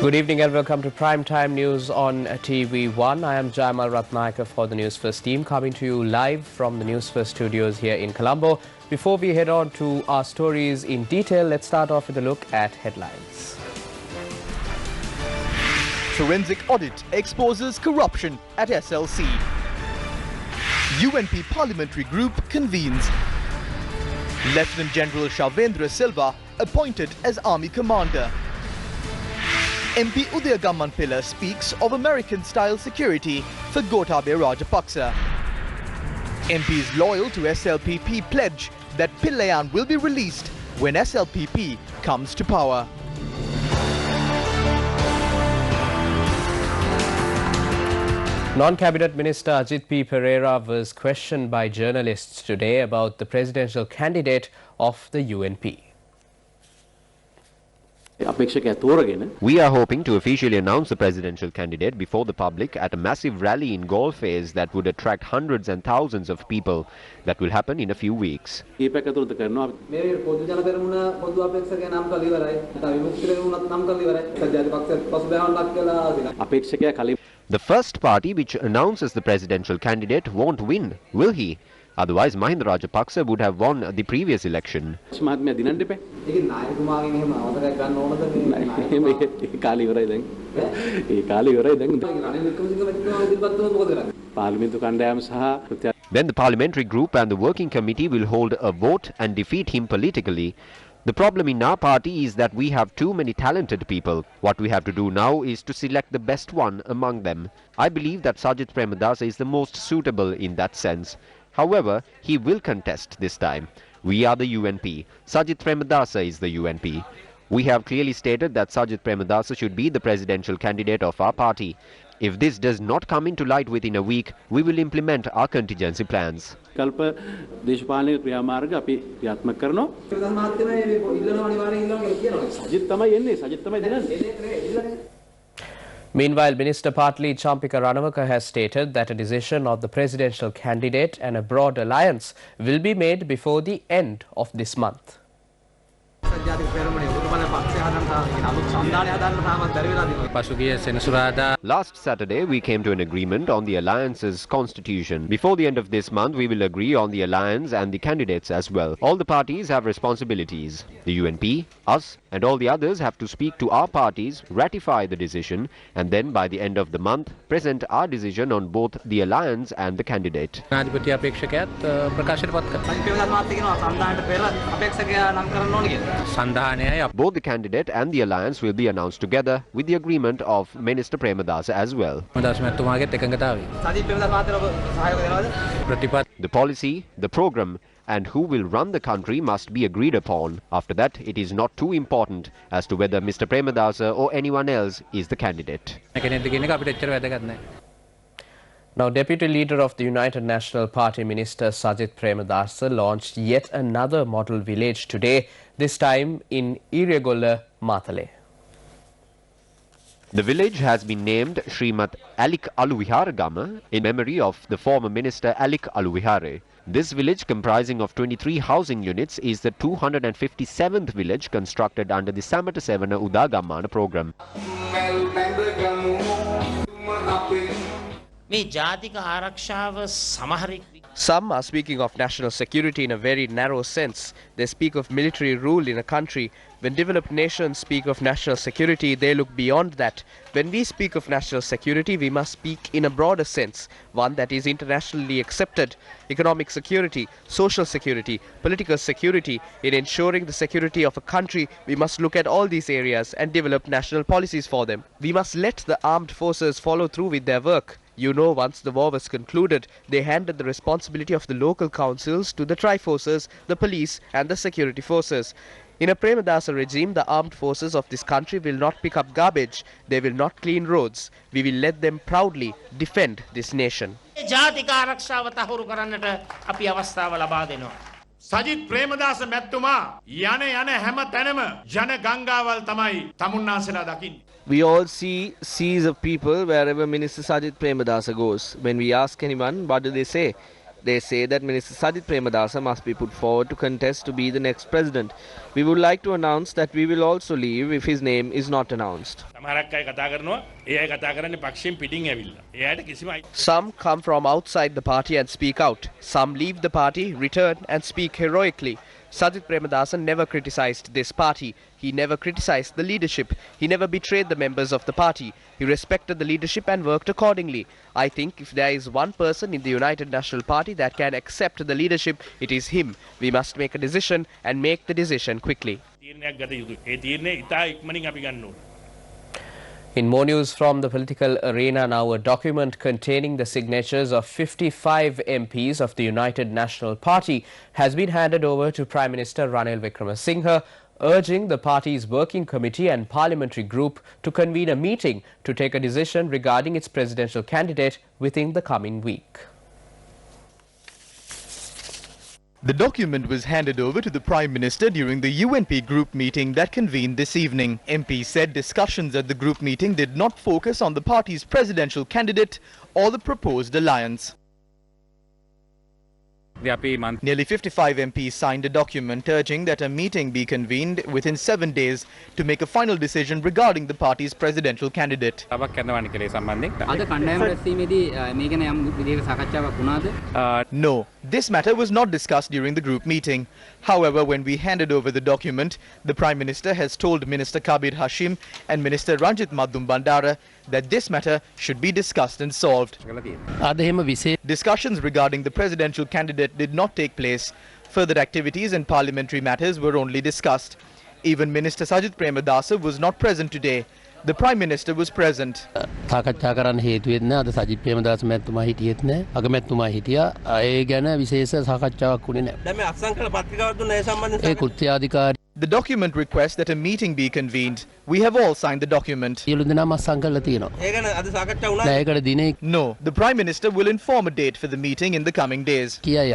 Good evening and welcome to Primetime News on TV1. I am Jayamal Ratnayaka for the Newsfirst team, coming to you live from the Newsfirst studios here in Colombo. Before we head on to our stories in detail, let's start off with a look at headlines. Forensic audit exposes corruption at SLC. UNP parliamentary group convenes. Lieutenant General Shavendra Silva appointed as army commander. MP Udayagamman Pilla speaks of American-style security for Gotabaya Rajapaksa. MPs loyal to SLPP pledge that Pillayan will be released when SLPP comes to power. Non-Cabinet Minister Ajit P. Pereira was questioned by journalists today about the presidential candidate of the UNP. We are hoping to officially announce the presidential candidate before the public at a massive rally in Golfes that would attract hundreds and thousands of people. That will happen in a few weeks. The first party which announces the presidential candidate won't win, will he? Otherwise, Mahinda Rajapaksa would have won the previous election. Then the parliamentary group and the working committee will hold a vote and defeat him politically. The problem in our party is that we have too many talented people. What we have to do now is to select the best one among them. I believe that Sajith Premadasa is the most suitable in that sense. However, he will contest this time. We are the UNP. Sajith Premadasa is the UNP. We have clearly stated that Sajith Premadasa should be the presidential candidate of our party. If this does not come into light within a week, we will implement our contingency plans. Meanwhile, Minister Partli Champika Ranawaka has stated that a decision of the presidential candidate and a broad alliance will be made before the end of this month. Last Saturday, we came to an agreement on the alliance's constitution. Before the end of this month, we will agree on the alliance and the candidates as well. All the parties have responsibilities. The UNP, us, and all the others have to speak to our parties, ratify the decision, and then by the end of the month, present our decision on both the alliance and the candidate. Both the candidate and the alliance will be announced together with the agreement of Minister Premadasa as well. The policy, the program, and who will run the country must be agreed upon. After that, it is not too important as to whether Mr. Premadasa or anyone else is the candidate. Now, Deputy Leader of the United National Party Minister Sajith Premadasa launched yet another model village today, this time in Iriagolla, Matale. The village has been named Srimat Alik Aluviharagama in memory of the former minister Alik Aluvihare. This village, comprising of 23 housing units, is the 257th village constructed under the Samata Sevana Udagamana program. Some are speaking of national security in a very narrow sense. They speak of military rule in a country. When developed nations speak of national security, they look beyond that. When we speak of national security, we must speak in a broader sense, one that is internationally accepted. Economic security, social security, political security. In ensuring the security of a country, we must look at all these areas and develop national policies for them. We must let the armed forces follow through with their work. You know, once the war was concluded, they handed the responsibility of the local councils to the Triforces, the police and the security forces. In a Premadasa regime, the armed forces of this country will not pick up garbage. They will not clean roads. We will let them proudly defend this nation. Sajith Premadasa Mettuma Yane Hema Tanema Jana Gangawal Tamai Tamunasela Dakin. We all see seas of people wherever Minister Sajith Premadasa goes. When we ask anyone, what do they say? They say that Minister Sajith Premadasa must be put forward to contest to be the next president. We would like to announce that we will also leave if his name is not announced. Some come from outside the party and speak out. Some leave the party, return and speak heroically. Sajith Premadasa never criticized this party. He never criticized the leadership. He never betrayed the members of the party. He respected the leadership and worked accordingly. I think if there is one person in the United National Party that can accept the leadership, it is him. We must make a decision and make the decision quickly. In more news from the political arena now, a document containing the signatures of 55 MPs of the United National Party has been handed over to Prime Minister Ranil Wickremesinghe, urging the party's working committee and parliamentary group to convene a meeting to take a decision regarding its presidential candidate within the coming week. The document was handed over to the Prime Minister during the UNP group meeting that convened this evening. MP said discussions at the group meeting did not focus on the party's presidential candidate or the proposed alliance. Nearly 55 MPs signed a document urging that a meeting be convened within 7 days to make a final decision regarding the party's presidential candidate. No, this matter was not discussed during the group meeting. However, when we handed over the document, the Prime Minister has told Minister Kabir Hashim and Minister Ranjit Madhum Bandara that this matter should be discussed and solved. Discussions regarding the presidential candidate did not take place. Further activities and parliamentary matters were only discussed. Even Minister Sajith Premadasa was not present today. The Prime Minister was present. The document requests that a meeting be convened. We have all signed the document. No, the Prime Minister will inform a date for the meeting in the coming days. We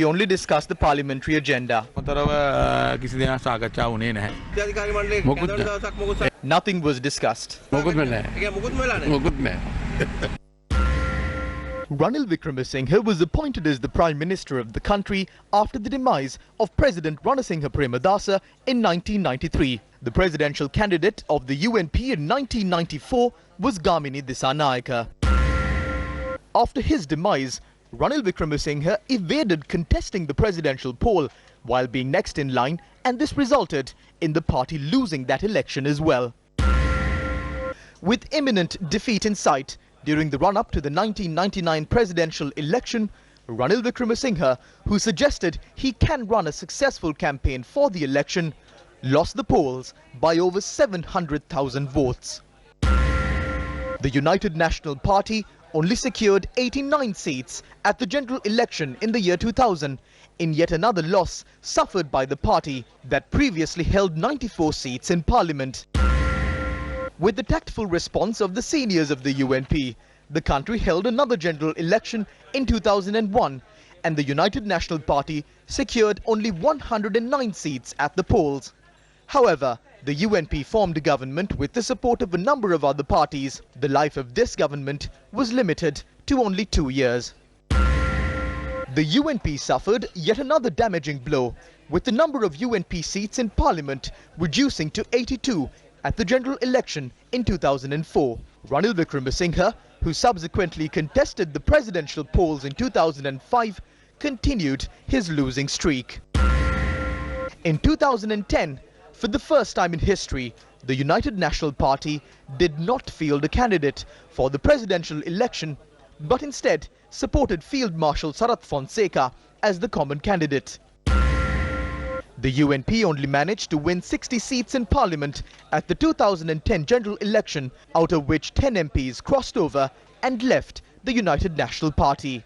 only discussed the parliamentary agenda. Nothing was discussed. Ranil Wickremesinghe was appointed as the Prime Minister of the country after the demise of President Ranasinghe Premadasa in 1993. The presidential candidate of the UNP in 1994 was Gamini Dissanayake. After his demise, Ranil Wickremesinghe evaded contesting the presidential poll while being next in line, and this resulted in the party losing that election as well. With imminent defeat in sight, during the run-up to the 1999 presidential election, Ranil Wickremesinghe, who suggested he can run a successful campaign for the election, lost the polls by over 700,000 votes. The United National Party only secured 89 seats at the general election in the year 2000, in yet another loss suffered by the party that previously held 94 seats in parliament. With the tactful response of the seniors of the UNP, the country held another general election in 2001, and the United National Party secured only 109 seats at the polls. However, the UNP formed a government with the support of a number of other parties. The life of this government was limited to only 2 years. The UNP suffered yet another damaging blow, with the number of UNP seats in parliament reducing to 82 at the general election in 2004. Ranil Wickremesinghe, who subsequently contested the presidential polls in 2005, continued his losing streak. In 2010, for the first time in history, the United National Party did not field a candidate for the presidential election, but instead supported Field Marshal Sarath Fonseca as the common candidate. The UNP only managed to win 60 seats in parliament at the 2010 general election, out of which 10 MPs crossed over and left the United National Party.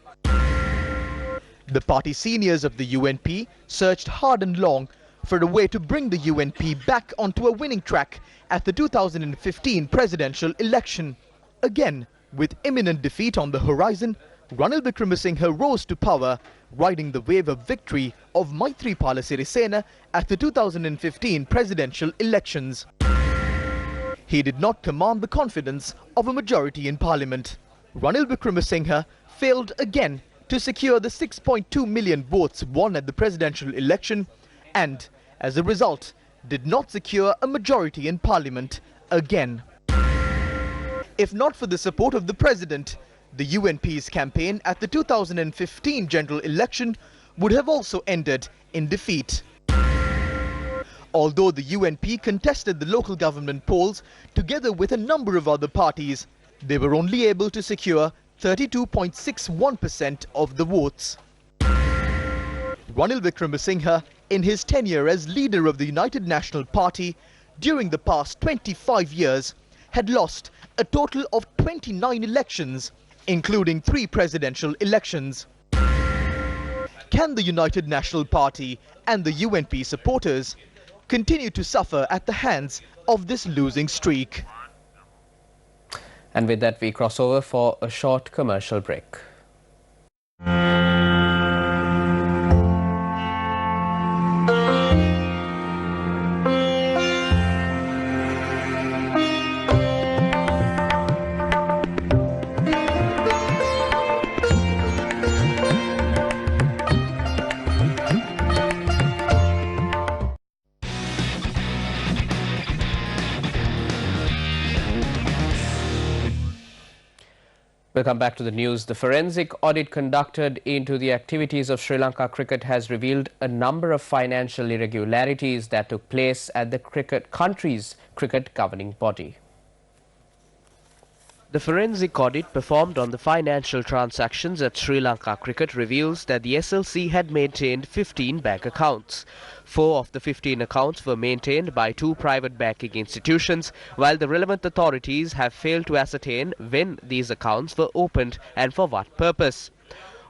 The party seniors of the UNP searched hard and long for a way to bring the UNP back onto a winning track at the 2015 presidential election. Again, with imminent defeat on the horizon, Ranil Wickremesinghe rose to power, riding the wave of victory of Maithripala Sirisena at the 2015 presidential elections. He did not command the confidence of a majority in parliament. Ranil Wickremesinghe failed again to secure the 6.2 million votes won at the presidential election and, as a result, did not secure a majority in parliament again. If not for the support of the president, the UNP's campaign at the 2015 general election would have also ended in defeat. Although the UNP contested the local government polls together with a number of other parties, they were only able to secure 32.61% of the votes. Ranil Wickremesinghe, in his tenure as leader of the United National Party during the past 25 years, had lost a total of 29 elections, including 3 presidential elections. Can the United National Party and the UNP supporters continue to suffer at the hands of this losing streak? And with that, we cross over for a short commercial break. Welcome back to the news. The forensic audit conducted into the activities of Sri Lanka cricket has revealed a number of financial irregularities that took place at the country's cricket governing body. The forensic audit performed on the financial transactions at Sri Lanka cricket reveals that the SLC had maintained 15 bank accounts. 4 of the 15 accounts were maintained by 2 private banking institutions, while the relevant authorities have failed to ascertain when these accounts were opened and for what purpose.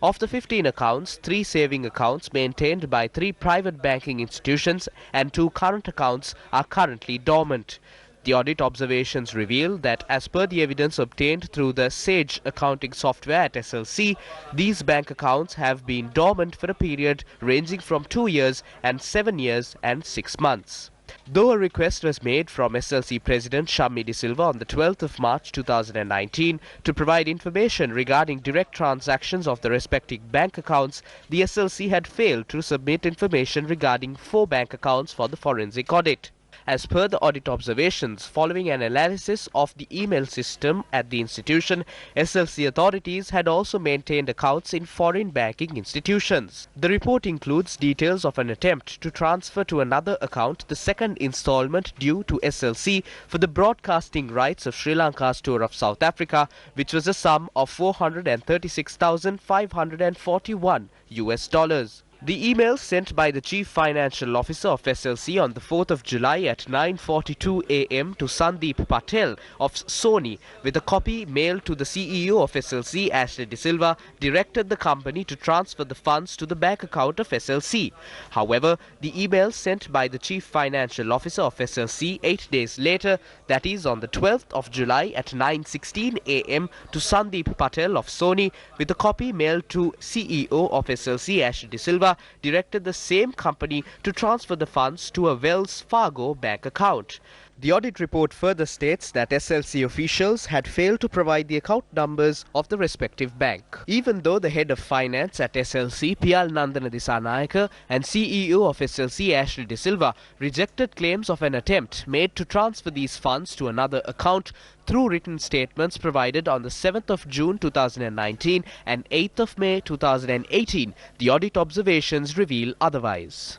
Of the 15 accounts, 3 saving accounts maintained by 3 private banking institutions and 2 current accounts are currently dormant. The audit observations reveal that as per the evidence obtained through the Sage accounting software at SLC, these bank accounts have been dormant for a period ranging from 2 years and 7 years and 6 months. Though a request was made from SLC President Shammi De Silva on the 12th of March 2019 to provide information regarding direct transactions of the respective bank accounts, the SLC had failed to submit information regarding 4 bank accounts for the forensic audit. As per the audit observations, following an analysis of the email system at the institution, SLC authorities had also maintained accounts in foreign banking institutions. The report includes details of an attempt to transfer to another account the second installment due to SLC for the broadcasting rights of Sri Lanka's tour of South Africa, which was a sum of $436,541. The email sent by the Chief Financial Officer of SLC on the 4th of July at 9:42 a.m. to Sandeep Patel of Sony with a copy mailed to the CEO of SLC, Ashley De Silva, directed the company to transfer the funds to the bank account of SLC. However, the email sent by the Chief Financial Officer of SLC 8 days later, that is on the 12th of July at 9:16 a.m. to Sandeep Patel of Sony with a copy mailed to CEO of SLC, Ashley De Silva, directed the same company to transfer the funds to a Wells Fargo bank account. The audit report further states that SLC officials had failed to provide the account numbers of the respective bank. Even though the head of finance at SLC, Piyal Nandana Disanayaka, and CEO of SLC, Ashley De Silva, rejected claims of an attempt made to transfer these funds to another account through written statements provided on the 7th of June 2019 and 8th of May 2018, the audit observations reveal otherwise.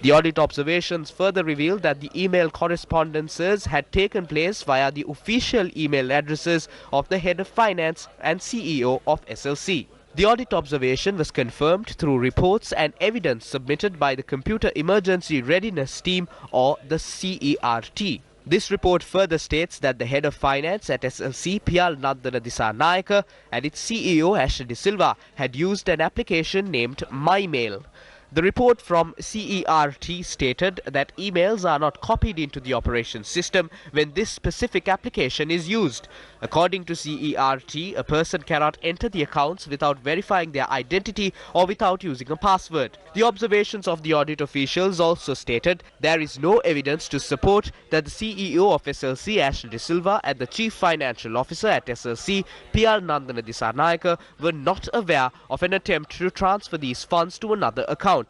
The audit observations further reveal that the email correspondences had taken place via the official email addresses of the head of finance and CEO of SLC. The audit observation was confirmed through reports and evidence submitted by the Computer Emergency Readiness Team, or the CERT. This report further states that the head of finance at SLC, Piyal Nandana Disanayaka, and its CEO, Ashley De Silva, had used an application named MyMail. The report from CERT stated that emails are not copied into the operations system when this specific application is used. According to CERT, a person cannot enter the accounts without verifying their identity or without using a password. The observations of the audit officials also stated there is no evidence to support that the CEO of SLC, Ashley De Silva, and the Chief Financial Officer at SLC, PR Nandana Disarnayaka, were not aware of an attempt to transfer these funds to another account.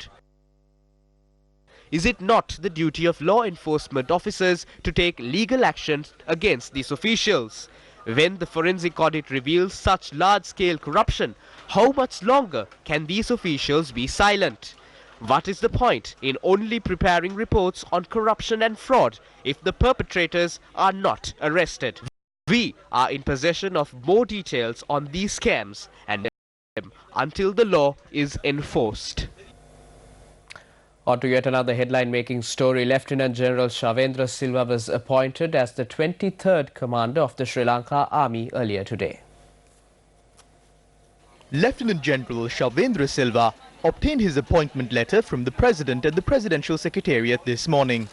Is it not the duty of law enforcement officers to take legal action against these officials? When the forensic audit reveals such large-scale corruption, how much longer can these officials be silent? What is the point in only preparing reports on corruption and fraud if the perpetrators are not arrested? We are in possession of more details on these scams and until the law is enforced. On to yet another headline-making story. Lieutenant General Shavendra Silva was appointed as the 23rd Commander of the Sri Lanka Army earlier today. Lieutenant General Shavendra Silva obtained his appointment letter from the President at the Presidential Secretariat this morning.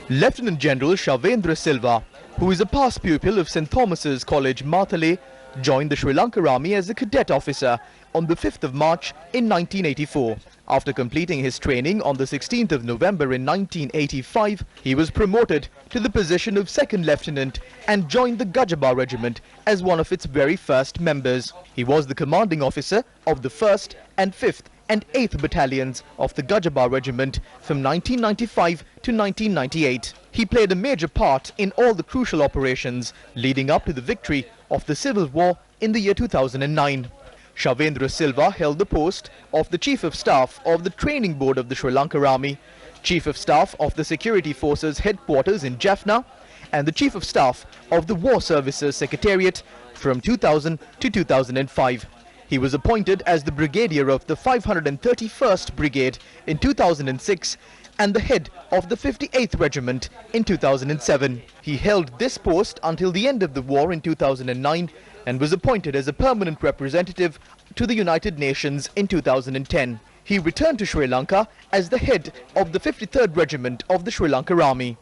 Lieutenant General Shavendra Silva, who is a past pupil of St. Thomas's College, Matale, joined the Sri Lanka Army as a cadet officer on the 5th of March in 1984. After completing his training on the 16th of November in 1985, he was promoted to the position of second lieutenant and joined the Gajaba Regiment as one of its very first members. He was the commanding officer of the 1st and 5th and 8th battalions of the Gajaba Regiment from 1995 to 1998. He played a major part in all the crucial operations leading up to the victory of the Civil War in the year 2009. Shavendra Silva held the post of the Chief of Staff of the Training Board of the Sri Lanka Army, Chief of Staff of the Security Forces Headquarters in Jaffna, and the Chief of Staff of the War Services Secretariat from 2000 to 2005. He was appointed as the Brigadier of the 531st Brigade in 2006 and the head of the 58th Regiment in 2007. He held this post until the end of the war in 2009 and was appointed as a permanent representative to the United Nations in 2010. He returned to Sri Lanka as the head of the 53rd Regiment of the Sri Lanka Army.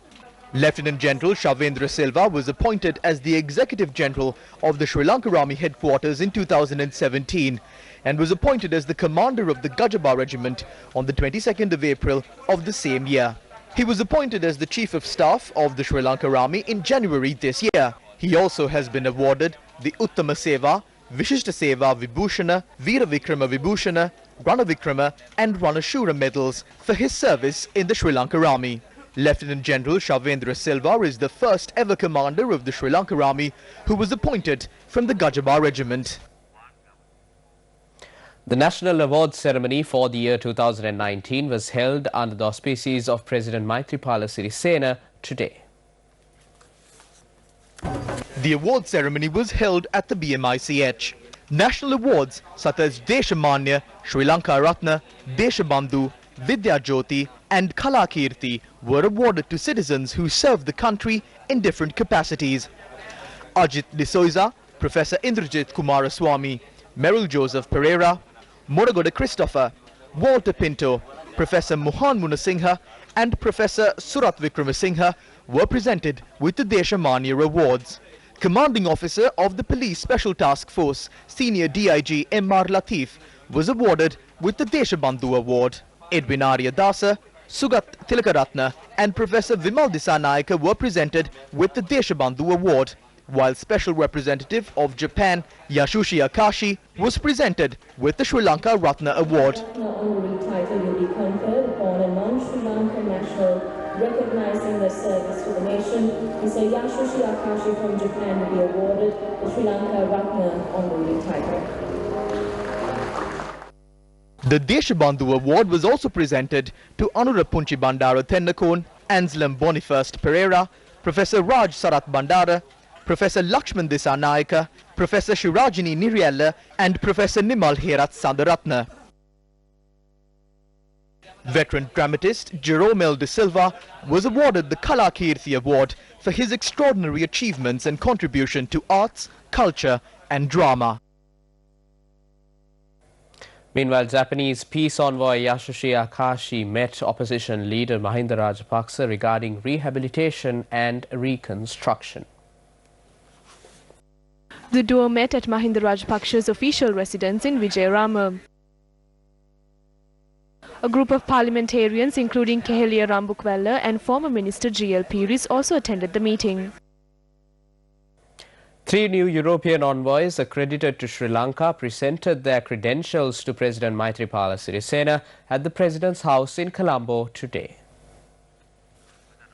Lieutenant General Shavendra Silva was appointed as the Executive General of the Sri Lanka Army Headquarters in 2017 and was appointed as the commander of the Gajaba Regiment on the 22nd of April of the same year. He was appointed as the Chief of Staff of the Sri Lanka Army in January this year. He also has been awarded the Uttama Seva, Vishishta Seva Vibhushana, Veera Vikrama Vibhushana, Rana Vikrama and Ranashura medals for his service in the Sri Lanka Army. Lieutenant General Shavendra Silva is the first ever commander of the Sri Lanka Army who was appointed from the Gajaba Regiment. The National Awards ceremony for the year 2019 was held under the auspices of President Maithripala Sirisena today. The award ceremony was held at the BMICH. National awards such as Deshamanya, Sri Lanka Ratna, Deshabandhu, Vidya Jyoti and Kalakirti were awarded to citizens who served the country in different capacities. Ajit D'Souza, Professor Indrajit Kumaraswamy, Merrill Joseph Pereira, Moragoda Christopher, Walter Pinto, Professor Mohan Munasinghe and Professor Surat Vikramasinghe were presented with the Deshamanya Awards. Commanding Officer of the Police Special Task Force, Senior DIG M.R. Latif, was awarded with the Deshabandhu Award. Edwin Arya Dasa, Sugat Tilakaratna and Professor Vimal Disarnayaka were presented with the Deshabandhu Award, while Special Representative of Japan, Yasushi Akashi, was presented with the Sri Lanka Ratna Award. The honorary title will be conferred upon a non-Sri Lankan national recognizing their service to the nation. Mr. Yasushi Akashi from Japan will be awarded the Sri Lanka Ratna honorary title. The Deshabandhu Award was also presented to Anurapunchi Bandara Tennakon, Anselm Boniface Pereira, Professor Raj Sarat Bandara, Professor Lakshman Disarnayaka, Professor Shirajini Niriella and Professor Nimal Herat Sandaratna. Veteran dramatist Jerome L. De Silva was awarded the Kalakirti Award for his extraordinary achievements and contribution to arts, culture and drama. Meanwhile, Japanese peace envoy Yasushi Akashi met opposition leader Mahinda Rajapaksa regarding rehabilitation and reconstruction. The duo met at Mahinda Rajapaksa's official residence in Vijayarama. A group of parliamentarians, including Keheliya Rambukwella and former Minister G.L. Piris, also attended the meeting. 3 new European envoys accredited to Sri Lanka presented their credentials to President Maithripala Sirisena at the President's house in Colombo today.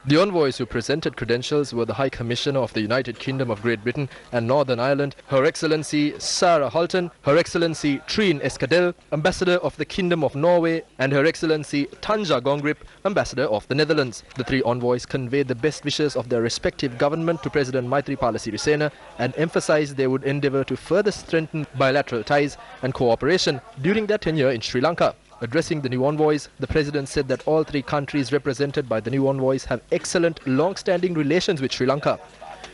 The envoys who presented credentials were the High Commissioner of the United Kingdom of Great Britain and Northern Ireland, Her Excellency Sarah Halton, Her Excellency Trine Eskadel, Ambassador of the Kingdom of Norway, and Her Excellency Tanja Gongrip, Ambassador of the Netherlands. The 3 envoys conveyed the best wishes of their respective government to President Maithripala Sirisena and emphasized they would endeavour to further strengthen bilateral ties and cooperation during their tenure in Sri Lanka. Addressing the new envoys, the President said that all 3 countries represented by the new envoys have excellent, long-standing relations with Sri Lanka.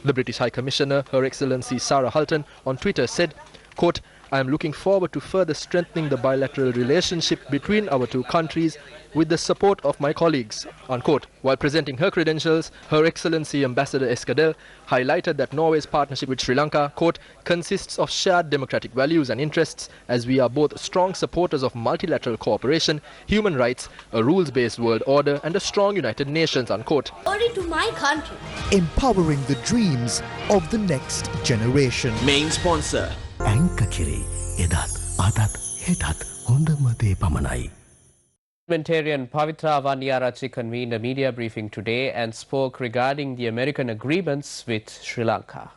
The British High Commissioner, Her Excellency Sarah Halton, on Twitter said, quote, "I am looking forward to further strengthening the bilateral relationship between our 2 countries with the support of my colleagues," unquote. While presenting her credentials, Her Excellency Ambassador Eskadel highlighted that Norway's partnership with Sri Lanka, quote, "consists of shared democratic values and interests, as we are both strong supporters of multilateral cooperation, human rights, a rules-based world order, and a strong United Nations," unquote. Glory to my country. Empowering the dreams of the next generation. Main sponsor. Lanka kiri edat adat hetat hondama de pamanai. Parliamentarian Pavitra Vaniyarachi convened a media briefing today and spoke regarding the American agreements with Sri Lanka.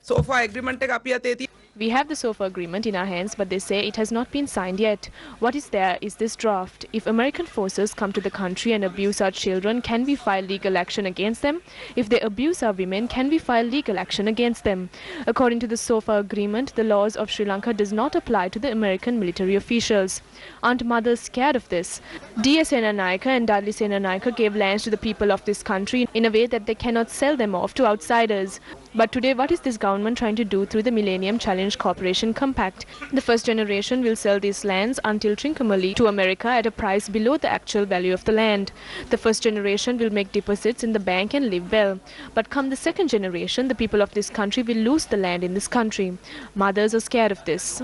So far agreement එක අපි අතේ We have the SOFA agreement in our hands, but they say it has not been signed yet. What is there is this draft. If American forces come to the country and abuse our children, can we file legal action against them? If they abuse our women, can we file legal action against them? According to the SOFA agreement, the laws of Sri Lanka does not apply to the American military officials. Aren't mothers scared of this? D.S. Senanayake and Dudley Senanayake gave lands to the people of this country in a way that they cannot sell them off to outsiders. But today, what is this government trying to do through the Millennium Challenge Cooperation Compact? The first generation will sell these lands until Trincomalee to America at a price below the actual value of the land. The first generation will make deposits in the bank and live well. But come the second generation, the people of this country will lose the land in this country. Mothers are scared of this.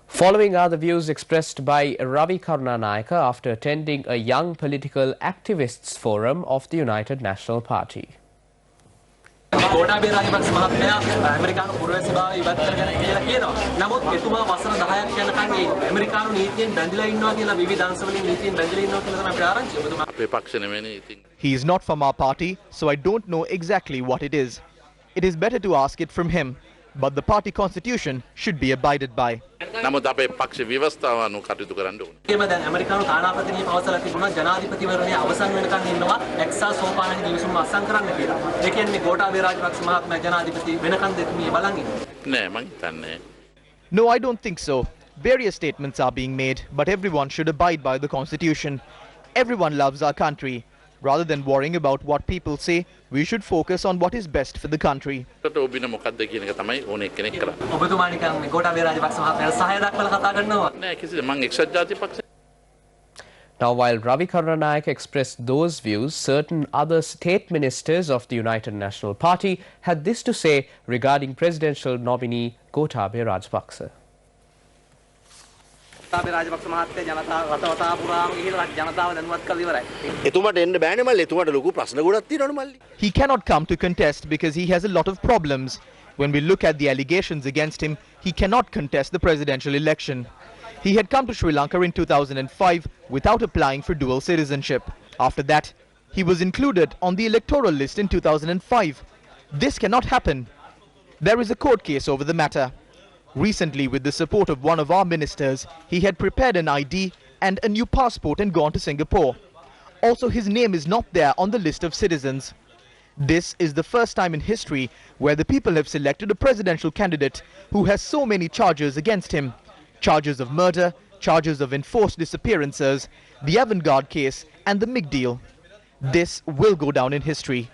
Following are the views expressed by Ravi Karunanayake after attending a Young Political Activists Forum of the United National Party. He is not from our party, so I don't know exactly what it is. It is better to ask it from him. But the party constitution should be abided by. No, I don't think so. Various statements are being made, but everyone should abide by the constitution. Everyone loves our country. Rather than worrying about what people say, we should focus on what is best for the country. Now, while Ravi Karunanayake expressed those views, certain other state ministers of the United National Party had this to say regarding presidential nominee Gotabaya Rajapaksa. He cannot come to contest because he has a lot of problems. When we look at the allegations against him, he cannot contest the presidential election. He had come to Sri Lanka in 2005 without applying for dual citizenship. After that, he was included on the electoral list in 2005. This cannot happen. There is a court case over the matter. Recently, with the support of one of our ministers, he had prepared an ID and a new passport and gone to Singapore. Also, his name is not there on the list of citizens. This is the first time in history where the people have selected a presidential candidate who has so many charges against him. Charges of murder, charges of enforced disappearances, the avant-garde case and the MIG deal. This will go down in history.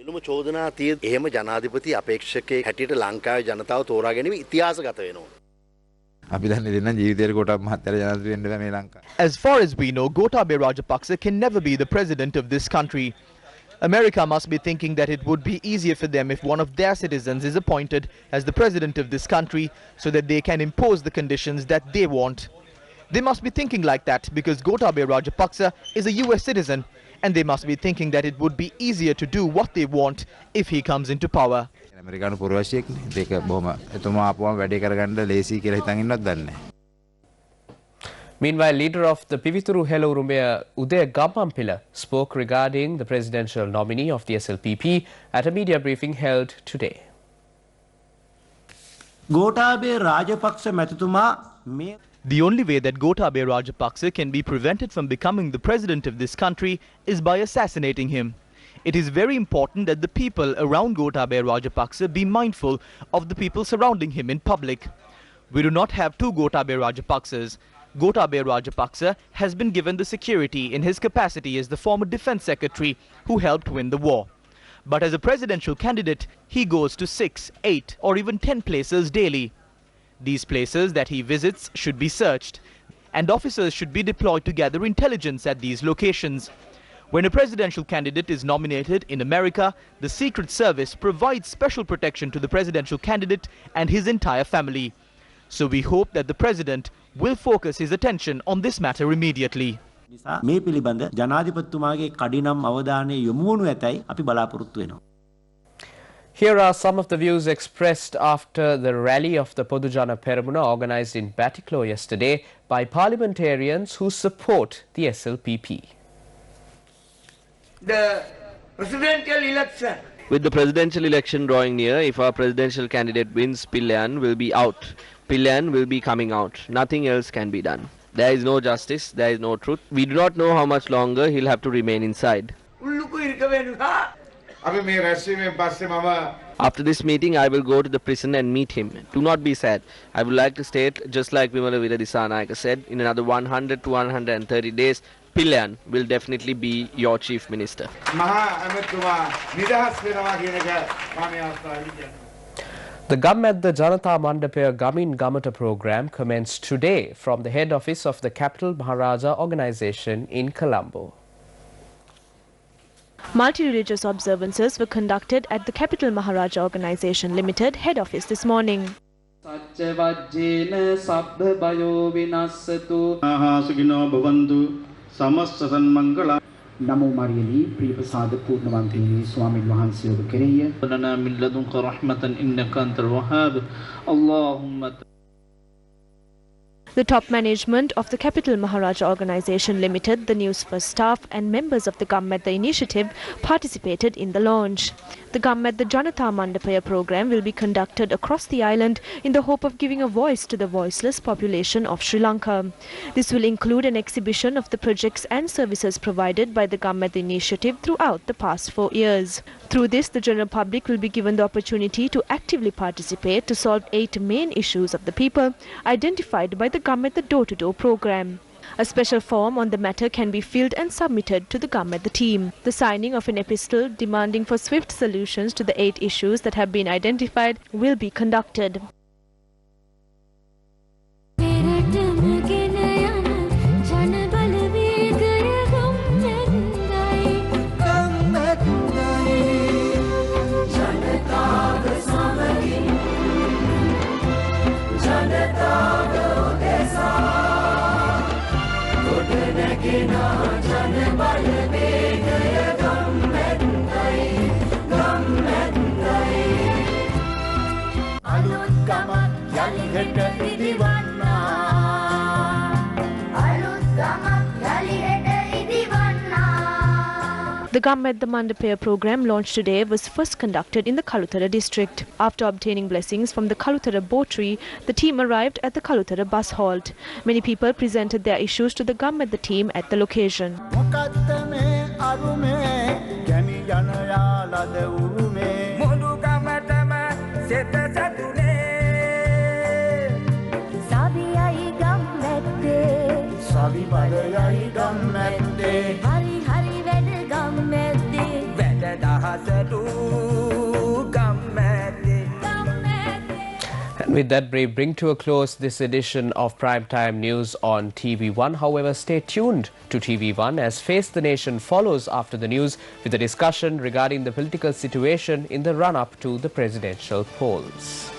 සියලුම චෝදනා තිය එහෙම ජනාධිපති අපේක්ෂකයෙක් හැටියට ලංකාවේ ජනතාව තෝරා ගැනීම ඉතිහාසගත වෙනවා. As far as we know, Gotabaya Rajapaksa can never be the president of this country. America must be thinking that it would be easier for them if one of their citizens is appointed as the president of this country so that they can impose the conditions that they want. They must be thinking like that because Gotabaya Rajapaksa is a US citizen, and they must be thinking that it would be easier to do what they want if he comes into power. Meanwhile, leader of the Pivituru Hela Urumaya Udaya Gammampila spoke regarding the presidential nominee of the SLPP at a media briefing held today. Gotabaya Rajapaksa Matutuma may The only way that Gotabaya Rajapaksa can be prevented from becoming the president of this country is by assassinating him. It is very important that the people around Gotabaya Rajapaksa be mindful of the people surrounding him in public. We do not have two Gotabaya Rajapaksas. Gotabaya Rajapaksa has been given the security in his capacity as the former defense secretary who helped win the war. But as a presidential candidate, he goes to 6, 8 or even 10 places daily. These places that he visits should be searched, and officers should be deployed to gather intelligence at these locations. When a presidential candidate is nominated in America, the Secret Service provides special protection to the presidential candidate and his entire family. So we hope that the president will focus his attention on this matter immediately. මේ පිළිබඳ ජනාධිපතිතුමාගේ කඩිනම් අවධානය යොමු වනු ඇතැයි අපි බලාපොරොත්තු වෙනවා. Here are some of the views expressed after the rally of the Podujana Peramuna organized in Batiklo yesterday by parliamentarians who support the SLPP. The presidential election. With the presidential election drawing near, if our presidential candidate wins, Pillan will be out. Pillan will be coming out. Nothing else can be done. There is no justice, there is no truth. We do not know how much longer he'll have to remain inside. After this meeting, I will go to the prison and meet him. Do not be sad. I would like to state, just like Vimala Veera Disanayaka said, in another 100 to 130 days, Pillan will definitely be your chief minister. The Gammadda Janata Mandapaya Gamin Gamata program commenced today from the head office of the Capital Maharaja organization in Colombo. Multi-religious observances were conducted at the Capital Maharaja Organisation Limited head office this morning. Namo Mariali, Priyapasada Purnavantini, Swamin Wahansi Oba Kereya. Lana min ladunka rahmatan innaka antal wahhab. Allahumma. The top management of the Capital Maharaja Organisation Limited, the Newsfirst staff and members of the Gammadda initiative participated in the launch. The Gammadda Janata Mandapaya program will be conducted across the island in the hope of giving a voice to the voiceless population of Sri Lanka. This will include an exhibition of the projects and services provided by the Gammadda initiative throughout the past 4 years. Through this, the general public will be given the opportunity to actively participate to solve 8 main issues of the people identified by the Gammadda door-to-door program. A special form on the matter can be filled and submitted to the Gammadda team. The signing of an epistle demanding for swift solutions to the 8 issues that have been identified will be conducted. The Gammadda Mandapaya program launched today was first conducted in the Kalutara district. After obtaining blessings from the Kalutara boatry, the team arrived at the Kalutara bus halt. Many people presented their issues to the Gammadda team at the location. With that, we bring to a close this edition of Primetime News on TV1. However, stay tuned to TV1 as Face the Nation follows after the news with a discussion regarding the political situation in the run-up to the presidential polls.